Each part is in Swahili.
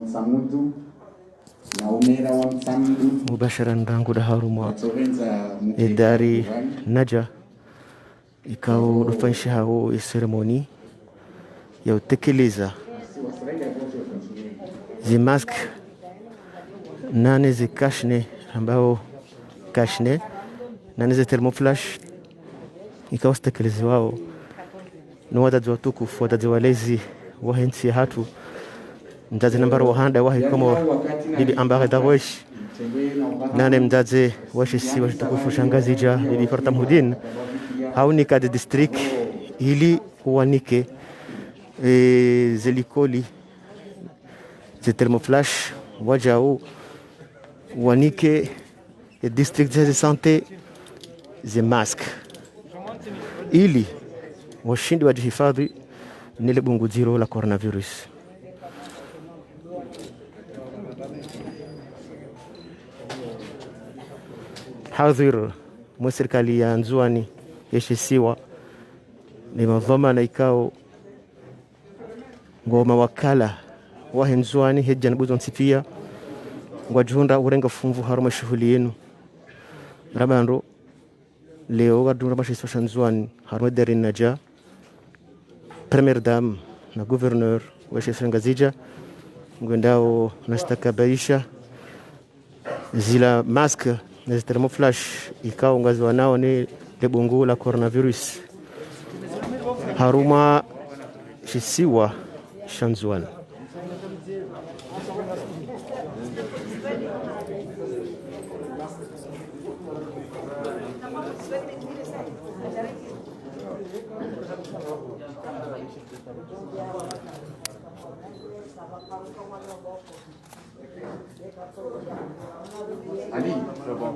Msamudu na umera wa Msamudu mubashara ndangu da haruma idari naja ikao dufanisha hao ceremoni ya utekeleza zi mask nane zi kashne ambao kashne nane zi thermoflash ikao utekelezi wao ni wadazi watukufu wadazi walezi wahensi hatu mzazi nambari wahanda wahi komo lili Ambari Azali nane mzazi washisi washitukufu Ngazidja lili fartamhudin haunika de district ili uwanike zelikoli ze thermoflash wajao uwanike district za sante ze mask ili washindi wajihifadhi nile bunguziro la coronavirus. Hadhir mwa serikali ya Anjouan yeshisiwa ni madhama na ikao ngoma wakala wa Anjouan hejja nabuzo nsifia ngwajunda urenga fumvu haruma shughuli yenu rabando leo wadunda bashiswa Anjouan haruma dari naja première dame na gouverneur wa Ngazidja ngwendao nastakabaisha zila mask na thermoflash ikao ngazwa nao ni lebungu la coronavirus haruma shisiwa Anjouan. Ali, c'est bon.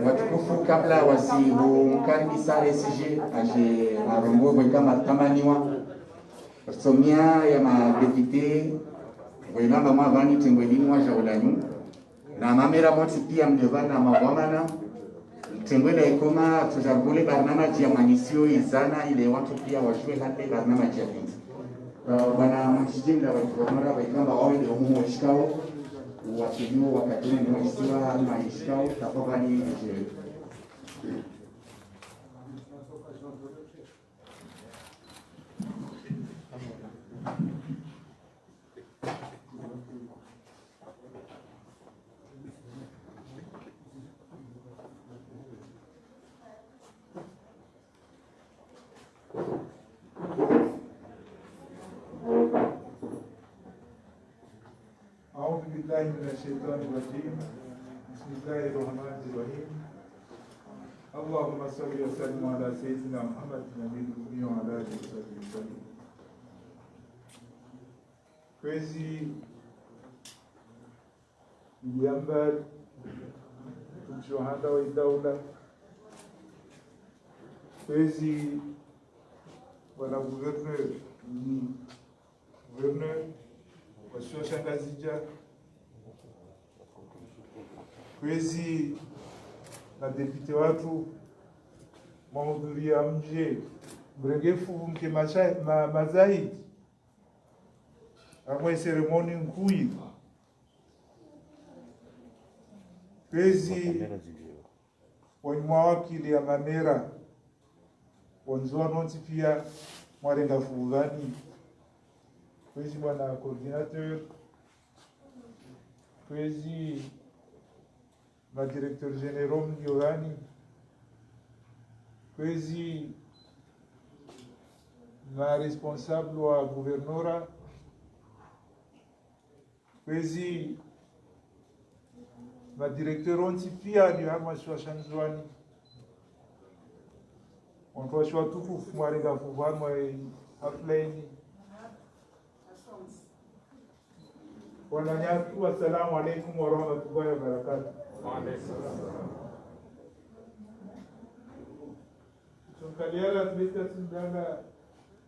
Watukufu, kabla wasiukaribisha SG aje marombo kama tamaniwa somia ya madepite wenamba mavani tengwelini wa jaulanyu na mamera moti pia mdevana mawamana tengwela ikoma tujagule barnamaji ya manisio izana ile watu pia wajue hata barnamaji ya pinzi wana mjijinda wa gouvernorat waikamba wawele umumu washikao wakijua wakati ni wasiwa maishikao tapokani أعوذ بالله من الشيطان الرجيم بسم الله الرحمن الرحيم اللهم صل وسلم على سيدنا محمد النبي الأمي وعلى آله وصحبه وسلم. Kwezi Ambari mshuhada wa daula, kwezi wana gouverneure wa Ngazidja, kwezi na depute watu mahudhuria mje mregefu mke mazaidi amwe seremoni nkui, kwezi wanyuma wakili ya mamera wanzua noti pia mwarenga fuvani, kwezi bwana coordinateur, kwezi na directeur général mliogani, kwezi na responsable wa Gouvernorat, kwezi na directeur onti pia ni hama shwa Anjouan on shwa tukufu mwarenga fuvani mwa haflaini wananyatu. Assalamu alaikum warahmatullahi wabarakatuh. Tunkaliala tuleta sindana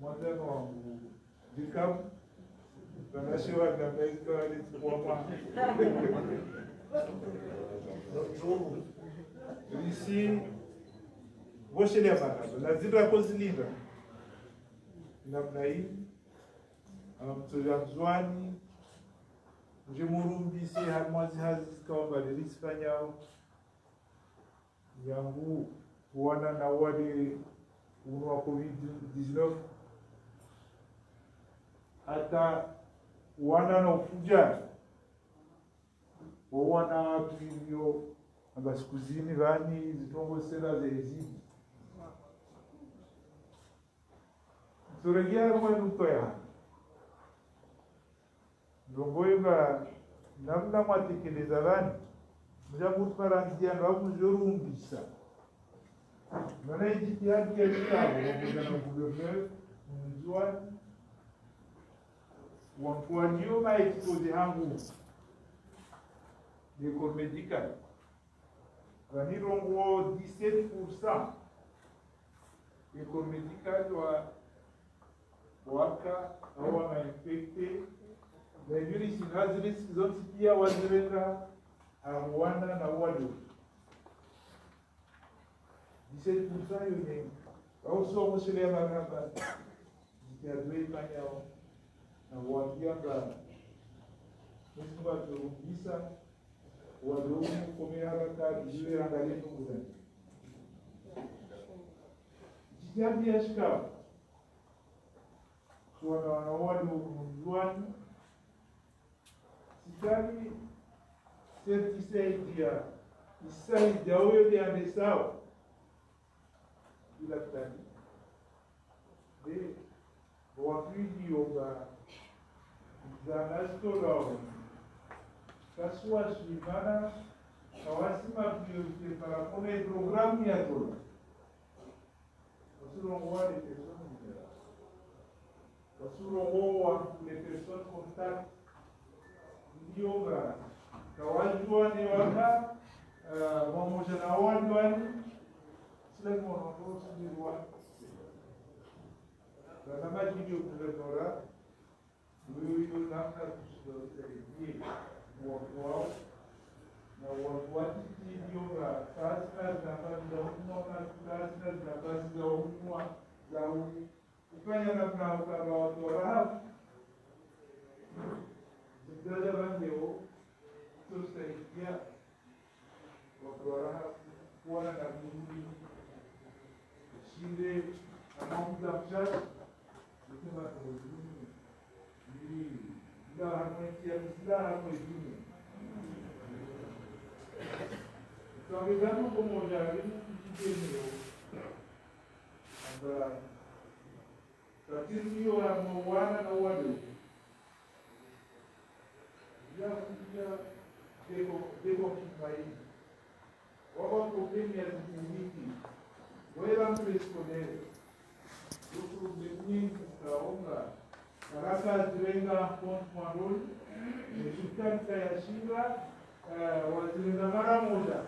mwandano wangu dikamu tunashiwa na mezo alitukwama Ici, você leva na zira cozinha. Namna hii mtoto Anjouan je murumbisi hamwazi hazi zikawabadilisi fanyao yangu kuona na wale unwa COVID-19 hata wana na ufuja wana watu hivyo amba siku zini vani zitongo sera zezi turejea mwenu toya ndongoiva namna mwatekeleza vani mjamufaranzia ndwamuzorumbisa mana ijitihadi ya kitabo pamoja na gouverneure Anjouan wankuanio maexpose hangu d'école médicale vanirongo 17% école médicale waka au wanainfekte na yuri sinazili zote pia wazirenga wana na wadu 17% yone au so musile maraba jitadwe panyao na wakianga msiba turudisa wadogo komea haraka jiwe angalie nguzani jitihadi ya shikawa kuwa na wanawadu Anjouan sikali sertisaidia isaidia huyo diande sawa ila tani de wafidi yoga zanasto lao kaswa shimana kawasima priorite para kone programu ya tola wasurongo wale personnes wasurongo wa les personnes contact yoga kawajua ni waka pamoja na wajwani sila mwono sijirwa na maji yo gouvernorat yo namna kusaidia wao na watu yoga kazi na kazi za umma na kazi za umma za kufanya namna kwa watu wa Sebenarnya leo tusaidia watu wa kuona na mimi shinde anaanza mchana nisema ni ndio hamwetia msala mwingine tuangezana pamoja ili kujitenyo amba tatizo ya mwana na wale deko kifaidi wako problemi ya zikimiki wela mpreskolere uproblemi kaonga karaka zirenga konfmandol resultat ya shira wazirenga mara moja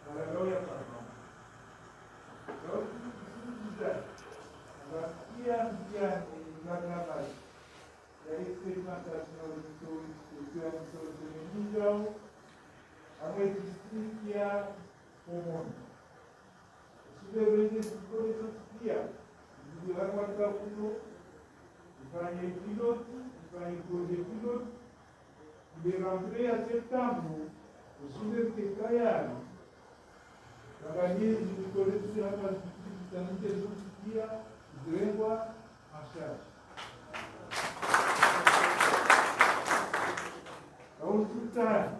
maragao ya parma kwa hiyo kia nagabali la expérimentation de amejisikia pomoni siweze kutoa ndio kwa kuno ifanye pilot ifanye projet pilot de rentrer à septembre usiwe tayari kabla ni kutoletea hapa tanite zote zirengwa ashara Ausuta,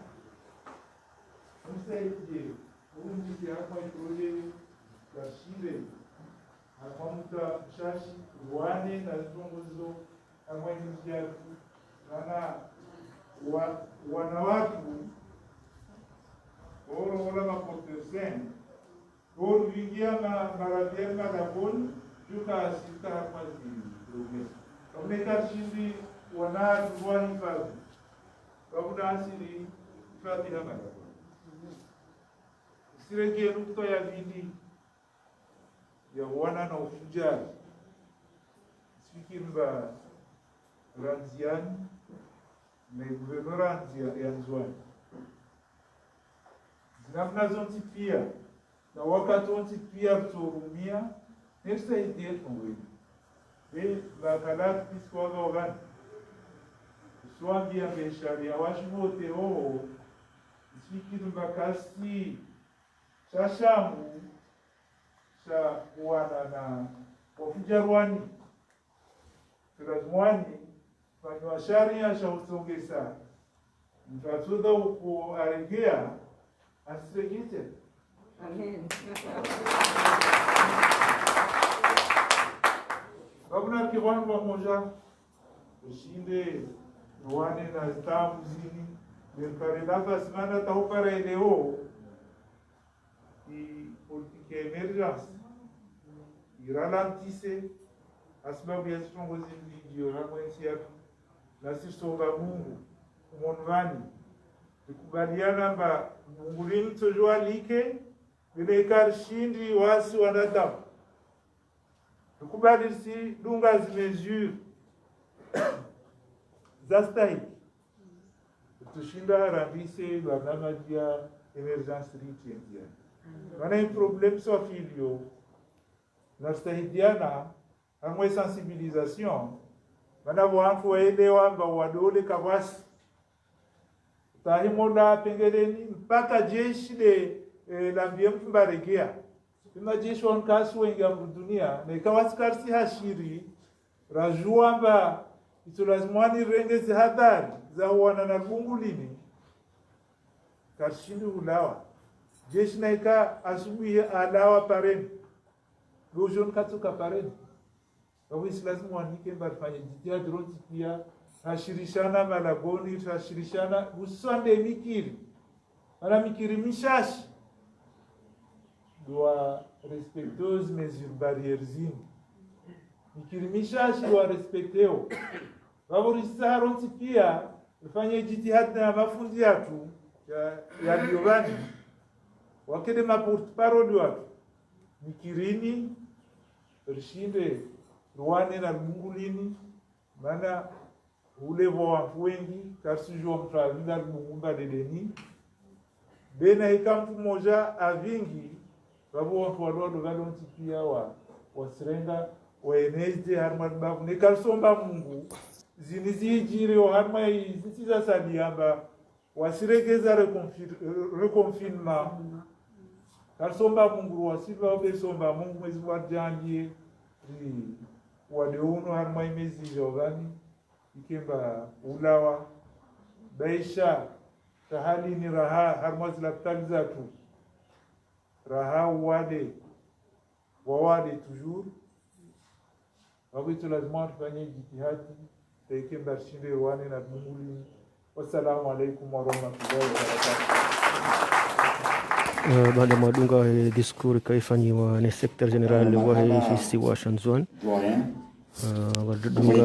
msaidie, umjiti hapa itoje kashile, akamuta mshashi, wane na zongozo, kama njia wana wanawatu, ora maportesen, ora vingia maradhiana na boni, juka asita hapa zile. Kamneka shindi wanawatu wani kazi. Kamuda asili Fatiha na sirejea nukta ya vidi ya wana na ufujaji fikirba ranziani na Gouvernorat Ngazidja namna zonti pia na wakati onti pia kuturumia nesta idea kongweni be la kala piswa gogan swambia besharia washimote o sikidu bakasi shashamu sha wana na wafujarwani turazmwani fanywa sharia sha usongesa mtatuda uko arengea asregite. Amen. Babuna kiwango moja ushinde wane na stamu zini berkarelava semana tahupara eleo i politique emergence iralantise asbabu ya songo zindi ramwensi yatu na sisonga Mungu umonvani tukubaliana mba Mungu lini tojua like vile karshindi wasi wanadamu tukubali si dunga zimezure zastahi tushinda harambise barnama dia emergence riti ndia wana problem so filio na stahidiana amwe sensibilisation wana wanfu waelewa mba wadole kawasi tahimola pengeleni mpaka jeshi de la mbiemfu mbaregea ima jeshi wankasu wengi ya dunia na ikawasikari hashiri rajua mba itulazimwani rengezi hadari za wana na bungulini karshindi ulawa jeshi na ika asubuhi alawa pareni gojon katuka pareni wabu isilazimu wanike mba fanya jitia droti pia hashirishana malagoni hashirishana usande mikiri mana mikiri mishashi doa respecteuse mesures barrières mikiri mishashi doa respecteo waburisa haronti pia ufanye jitihad na mafunzi yatu ya liovani wakede maporte-parole watu mikirini rishinde ruwane na mungulini mana ule wa wengi kasijua mtravila mungumba dedeni bena ikampu moja avingi babu watu walwado galonti pia wasirenga waenezde harma babu nekalsomba Mungu zinizijiri wa harma izintiza saliamba wasiregeza reconfinement kalsomba Mungu wasiva obesomba Mungu mwezi wa janvier wadeuno harma imezi jogani ikemba ulawa baisha tahali ni raha harmaz la tagzatu raha wade toujours wabitu lazima tufanye jitihadi ikemba shinde wane na munguli. Wassalamu alaikum warahmatullahi wabarakatuh. Baada ya madunga wa diskuri kaifanyiwa ni Secretary General wa HCC wa Anjouan wadunga mbele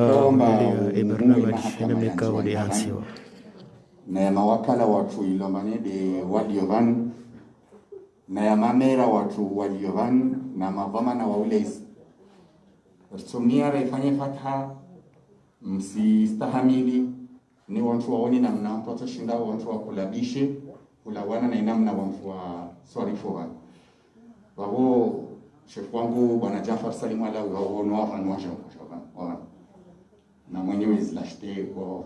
ya barnamaj na mekao de hansiwa na ya mawakala watu ilomane de wadiovan na ya mamera watu wadiovan na mavama na waulezi ritsomia ifanye fatha msistahamili ni watu waoni na mna mtoto shinda watu wakulabishe kulawana na inamna watu wa swarifoga wao chef wangu bwana Jafar Salim ala wao no afan mwasha na mwenyewe zilashte wao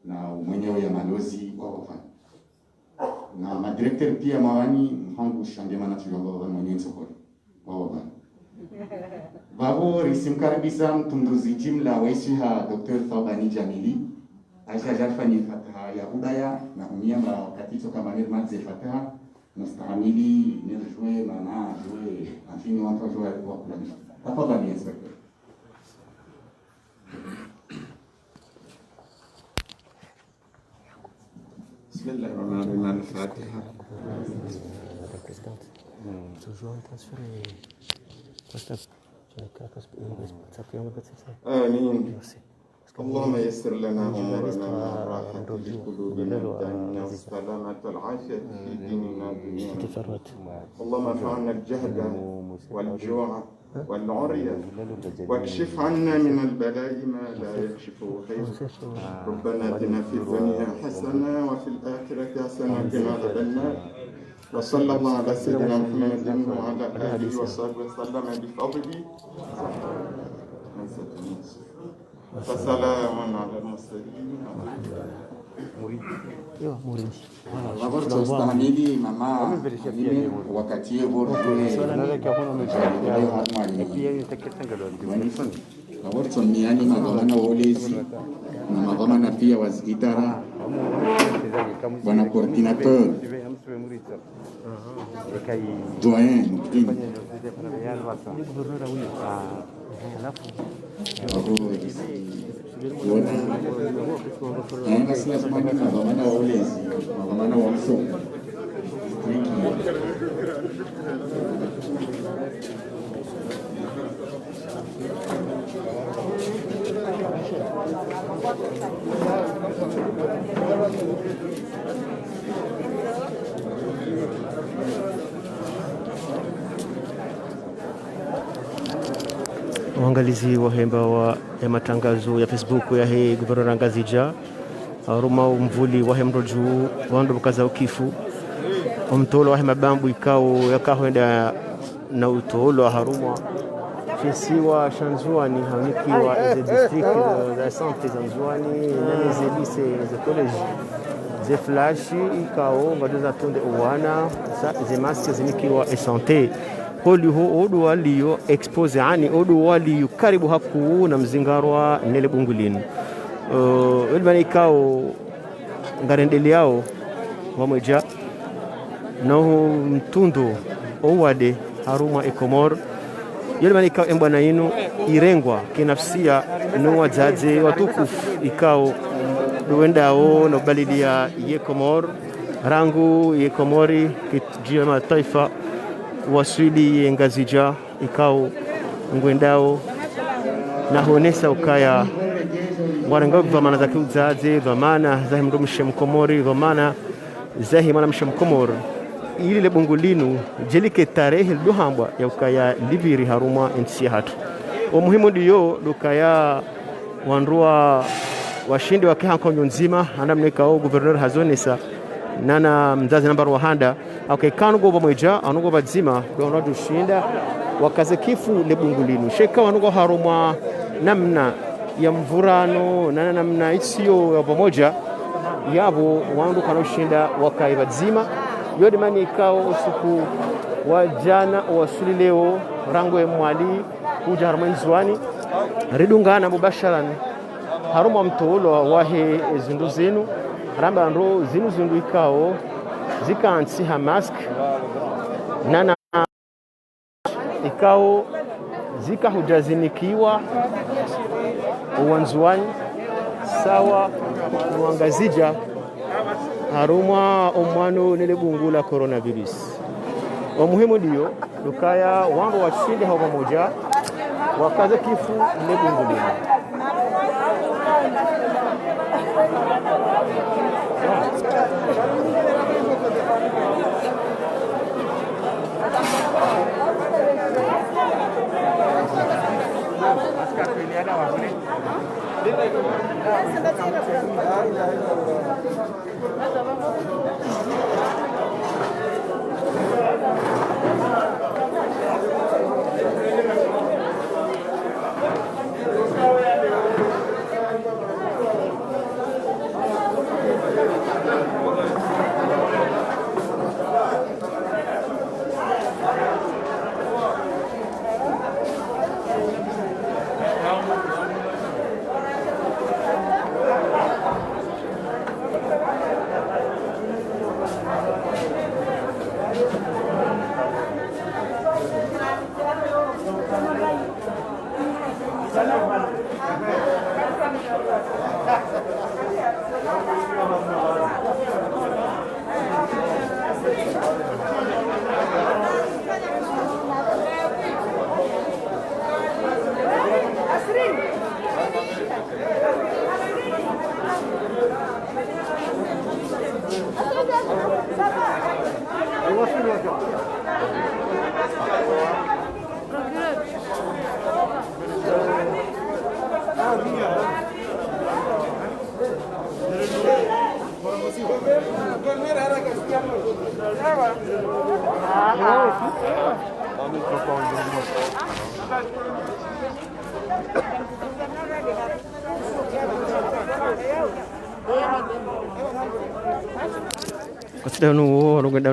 na mwenyewe ya malozi wao na madirector pia mawani mhangu shandema na tuyogo mwenyewe sokoni wao babo risimkaribisa mtunduzi jimla waisha Dr. Thawbani Jamili aisha jarfani fataha ya udaya na umiyama wakati toka manir madze fataha mustahamili nirjwe mana jwe afini watu jwe kwa kulabisha tafadhali inspector. بسم الله الرحمن الرحيم. الفاتحة. آمين. اللهم يسر لنا أمورنا مع الراحة في قلوبنا وديننا والسلامة والعافية في ديننا ودنيانا. اللهم ارفع عنا الجهد والجوع والعري واكشف عنا من البلاء ما لا يكشفه خير. ربنا اتنا في الدنيا حسنة وفي الآخرة حسنة وقنا عذاب النار. وصلى الله على سيدنا محمد وعلى آله وصحبه وسلم بفضله وسلام على المرسلين. Stahimili mama mimi wakati huo miani magavana wolezi na magavana pia wa gitara bwana coordinateur doyen basi lazima magavana wa ulezi magavana wa msomo Waangalizi wa hemba ya matangazo ya Facebook ya Gouvernorat Ngazidja aruma umvuli wa hemro juu wandu bukaza ukifu umtolo wa hema bambu ikao yakahoenda na utolo haruma kisiwa Anjouan hanikiwa ze district za santé za Anjouan na ze lycée ze college ze flash ikao vadoza tonde uwana ze masque zinikiwa santé holi ho odu waliyo expose ani odu waliyo karibu haku na mzingarwa nele bungulini welbani ikao ngarendeli yao wamoja no mtundo owade haruma ekomor welbani ikao embwana yinu irengwa kinafsia no wajaje watukufu ikao duendao no balidia yekomor rangu yekomori kijema taifa waswili Ngazidja ikao ngwendao na honesa ukaya warangawa vamana za kiuzaze vamana zahi mdo mshemkomori vamana zahi mana mshemkomori ili le bungulinu jelike tarehe duhambwa ya ukaya libiri haruma nchi hatu umuhimu diyo dukaya wanrua washindi wa kihanko nzima andamnekao gouverneure hazonesa nana mzazi namba Rwanda akaikanugo bamoja anugo bazima dono dushinda wakaze kifu lebungulinu sheka wanugo haruma namna ya mvurano nana namna isiyo ya pamoja yabo wandu kanoshinda wakaibazima yodi mani ikao usiku wa jana wasuli leo rango ya mwali kuja haruma Anjouan ridungana mubasharan haruma mtolo wahe zindu zenu ramba ndo zinu ikao zikansi ha mask nana ikao zika hujazinikiwa Anjouan sawa Ngazidja haruma omwano nele bungula coronavirus umuhimu diyo dukaya wangu washinde hawa moja wakaze kifu nele bungulini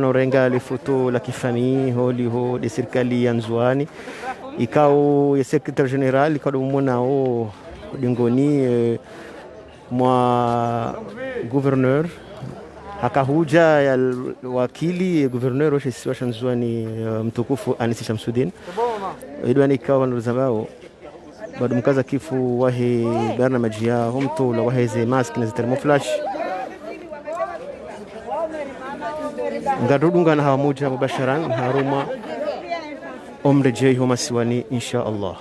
Nous renga les photos la famille ho de serikali ya Anjouan ikao ya secrétaire général ikao monao dingoni mwa gouverneur akahuja ya wakili gouverneur wa Anjouan mtukufu Anisi Shamsuddin idwani ikao nuzabao bado mkaza kifu wahi barnamaji yao mtu la wahi mask na thermoflash ngadudunga na hawamuja mubasharan haruma omrejei homa siwani insha Allah.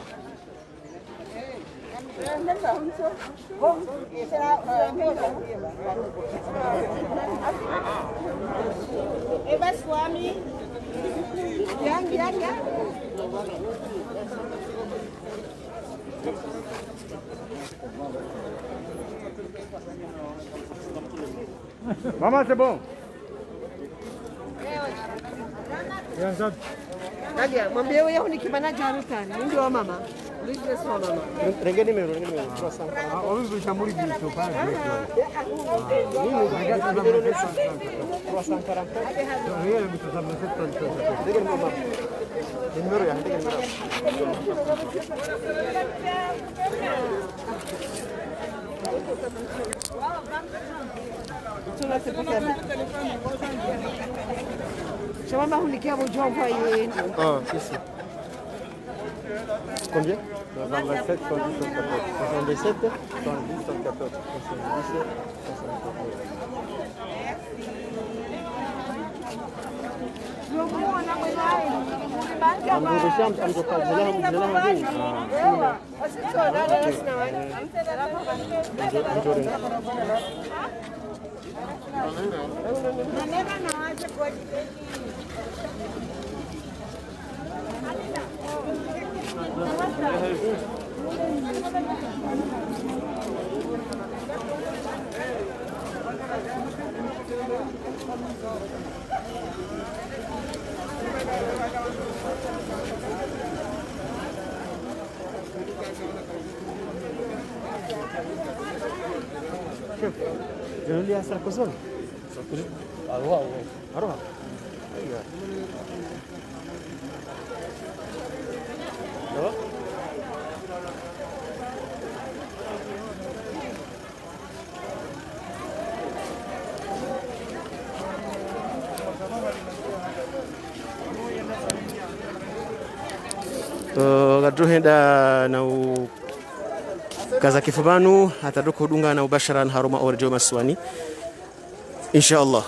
Maman, c'est bon. Nadia, mwambie wewe ni kibana cha rutani. Ndio wa mama. Ndio sio mama. Rengeni mero 300. On veut chamuri du chauffage. Je vais m'arrêter à vous envoyer. Ah, c'est ça. Combien? 77, 110, 77, 110, 114, 77, je lis à Sarkozy. Alors. Gaduhenda na kaza kifubanu ataduko dunga na ubasharan haruma orjo maswani insha Allah.